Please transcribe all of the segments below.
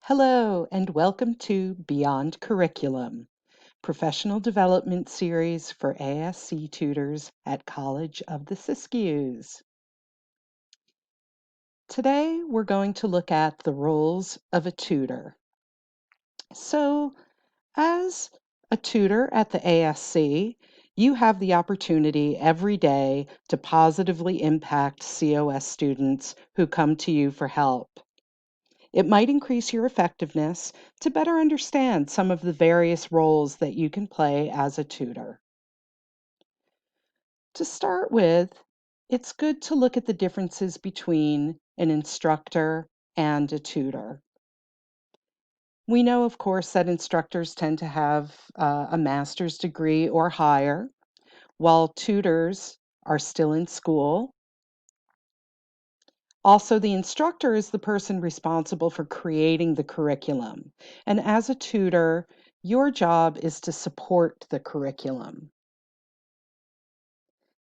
Hello, and welcome to Beyond Curriculum, professional development series for ASC tutors at College of the Siskiyous. Today, we're going to look at the roles of a tutor. So, as a tutor at the ASC, you have the opportunity every day to positively impact COS students who come to you for help. It might increase your effectiveness to better understand some of the various roles that you can play as a tutor. To start with, it's good to look at the differences between an instructor and a tutor. We know, of course, that instructors tend to have a master's degree or higher, while tutors are still in school. Also, the instructor is the person responsible for creating the curriculum. And as a tutor, your job is to support the curriculum.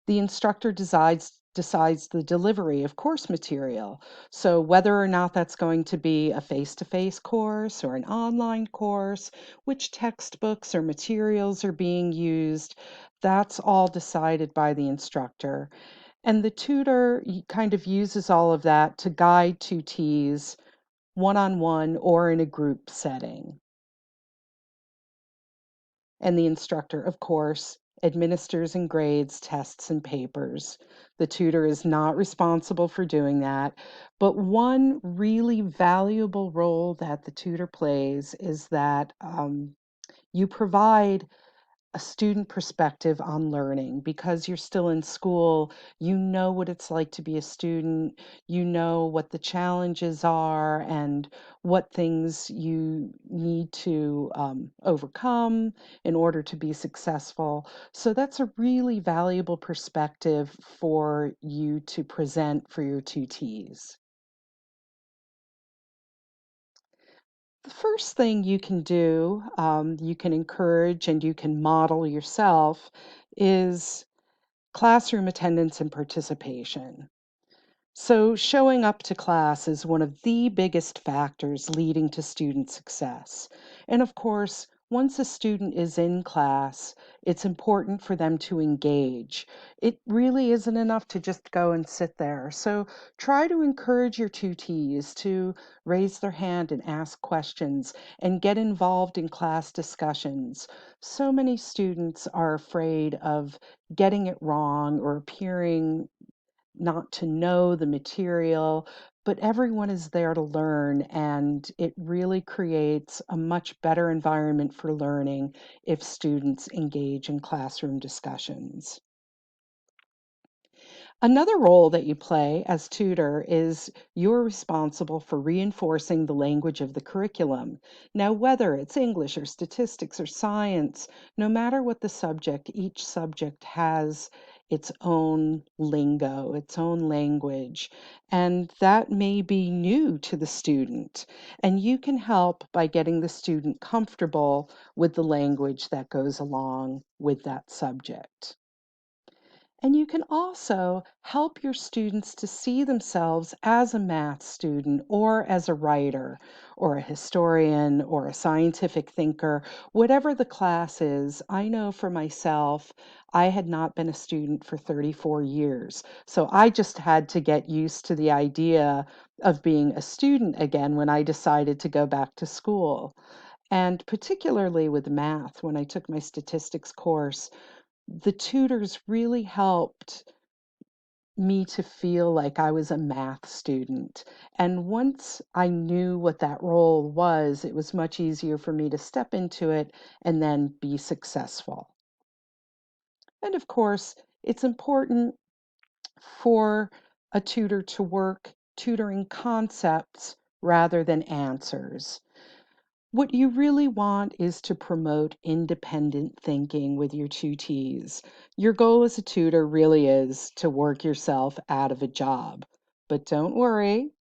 The instructor decides the delivery of course material. So whether or not that's going to be a face-to-face course or an online course, which textbooks or materials are being used, that's all decided by the instructor. And the tutor kind of uses all of that to guide tutees one-on-one or in a group setting. And the instructor, of course, administers and grades tests and papers. The tutor is not responsible for doing that. But one really valuable role that the tutor plays is that you provide a student perspective on learning. Because you're still in school, you know what it's like to be a student, you know what the challenges are and what things you need to overcome in order to be successful. So that's a really valuable perspective for you to present for your tutees. The first thing you can do, you can encourage and you can model yourself, is classroom attendance and participation. So, showing up to class is one of the biggest factors leading to student success. And of course, once a student is in class, it's important for them to engage. It really isn't enough to just go and sit there. So, try to encourage your tutees to raise their hand and ask questions and get involved in class discussions. So many students are afraid of getting it wrong or appearing not to know the material, but everyone is there to learn, and it really creates a much better environment for learning if students engage in classroom discussions. Another role that you play as tutor is you're responsible for reinforcing the language of the curriculum. Now, whether it's English or statistics or science, no matter what the subject, each subject has its own lingo, its own language, and that may be new to the student. And you can help by getting the student comfortable with the language that goes along with that subject. And you can also help your students to see themselves as a math student or as a writer or a historian or a scientific thinker, whatever the class is. I know for myself, I had not been a student for 34 years. So I just had to get used to the idea of being a student again when I decided to go back to school. And particularly with math, when I took my statistics course, the tutors really helped me to feel like I was a math student. And once I knew what that role was, it was much easier for me to step into it and then be successful. And of course, it's important for a tutor to work tutoring concepts rather than answers. What you really want is to promote independent thinking with your tutees. Your goal as a tutor really is to work yourself out of a job. But don't worry,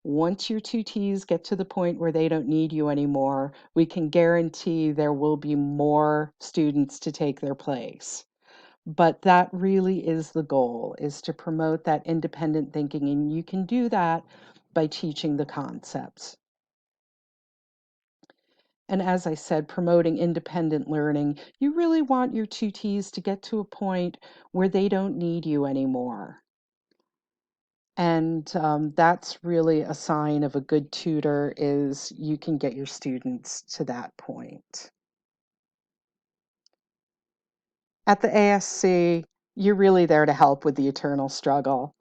once your tutees get to the point where they don't need you anymore, we can guarantee there will be more students to take their place. But that really is the goal, is to promote that independent thinking, and you can do that by teaching the concepts. And as I said, promoting independent learning, you really want your tutees to get to a point where they don't need you anymore. And that's really a sign of a good tutor is you can get your students to that point. At the ASC, you're really there to help with the eternal struggle,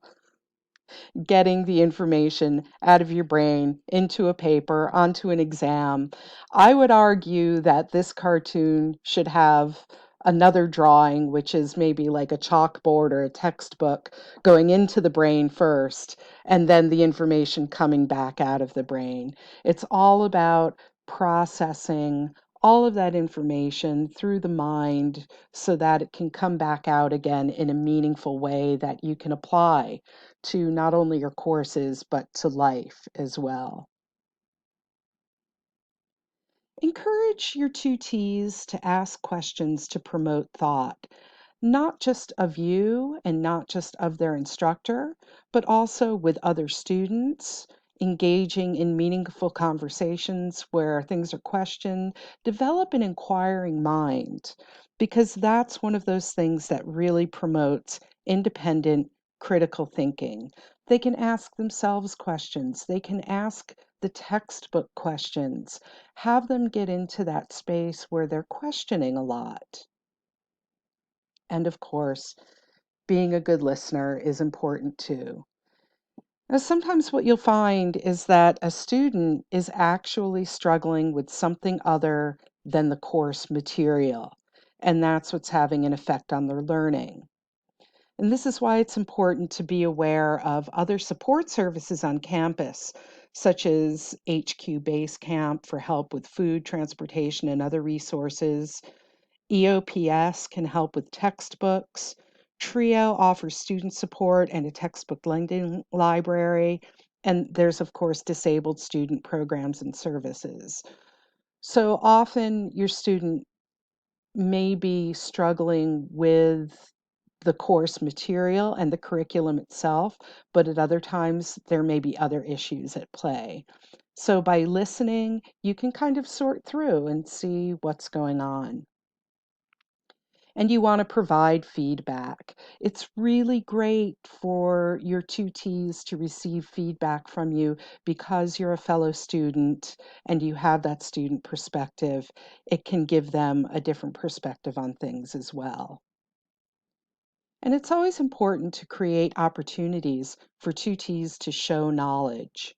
getting the information out of your brain into a paper, onto an exam. I would argue that this cartoon should have another drawing, which is maybe like a chalkboard or a textbook going into the brain first, and then the information coming back out of the brain. It's all about processing all of that information through the mind so that it can come back out again in a meaningful way that you can apply to not only your courses, but to life as well. Encourage your tutees to ask questions to promote thought, not just of you and not just of their instructor, but also with other students, engaging in meaningful conversations where things are questioned. Develop an inquiring mind, because that's one of those things that really promotes independent, critical thinking. They can ask themselves questions, they can ask the textbook questions, have them get into that space where they're questioning a lot. And of course, being a good listener is important too. Now, sometimes what you'll find is that a student is actually struggling with something other than the course material, and that's what's having an effect on their learning. And this is why it's important to be aware of other support services on campus, such as HQ Base Camp for help with food, transportation, and other resources. EOPS can help with textbooks. TRIO offers student support and a textbook lending library. And there's, of course, disabled student programs and services. So often your student may be struggling with the course material and the curriculum itself, but at other times there may be other issues at play. So by listening, you can kind of sort through and see what's going on. And you want to provide feedback. It's really great for your tutees to receive feedback from you because you're a fellow student and you have that student perspective. It can give them a different perspective on things as well. And it's always important to create opportunities for tutees to show knowledge.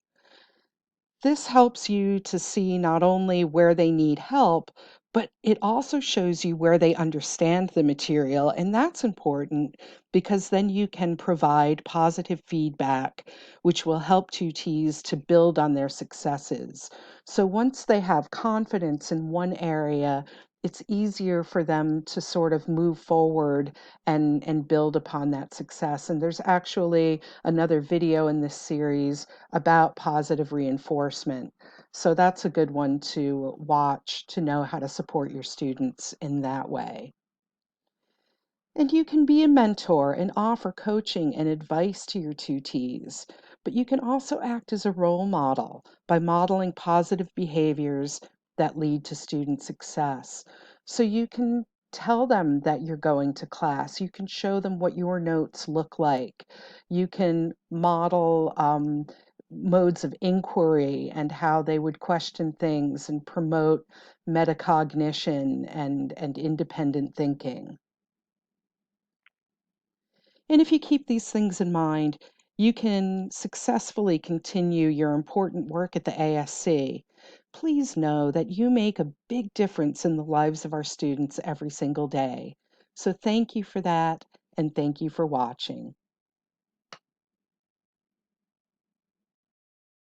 This helps you to see not only where they need help, but it also shows you where they understand the material. And that's important because then you can provide positive feedback, which will help tutees to build on their successes. So once they have confidence in one area, it's easier for them to sort of move forward and build upon that success. And there's actually another video in this series about positive reinforcement. So that's a good one to watch to know how to support your students in that way. And you can be a mentor and offer coaching and advice to your tutees, but you can also act as a role model by modeling positive behaviors that lead to student success. So you can tell them that you're going to class. You can show them what your notes look like. You can model modes of inquiry and how they would question things and promote metacognition and independent thinking. And if you keep these things in mind, you can successfully continue your important work at the ASC. Please know that you make a big difference in the lives of our students every single day. So thank you for that, and thank you for watching.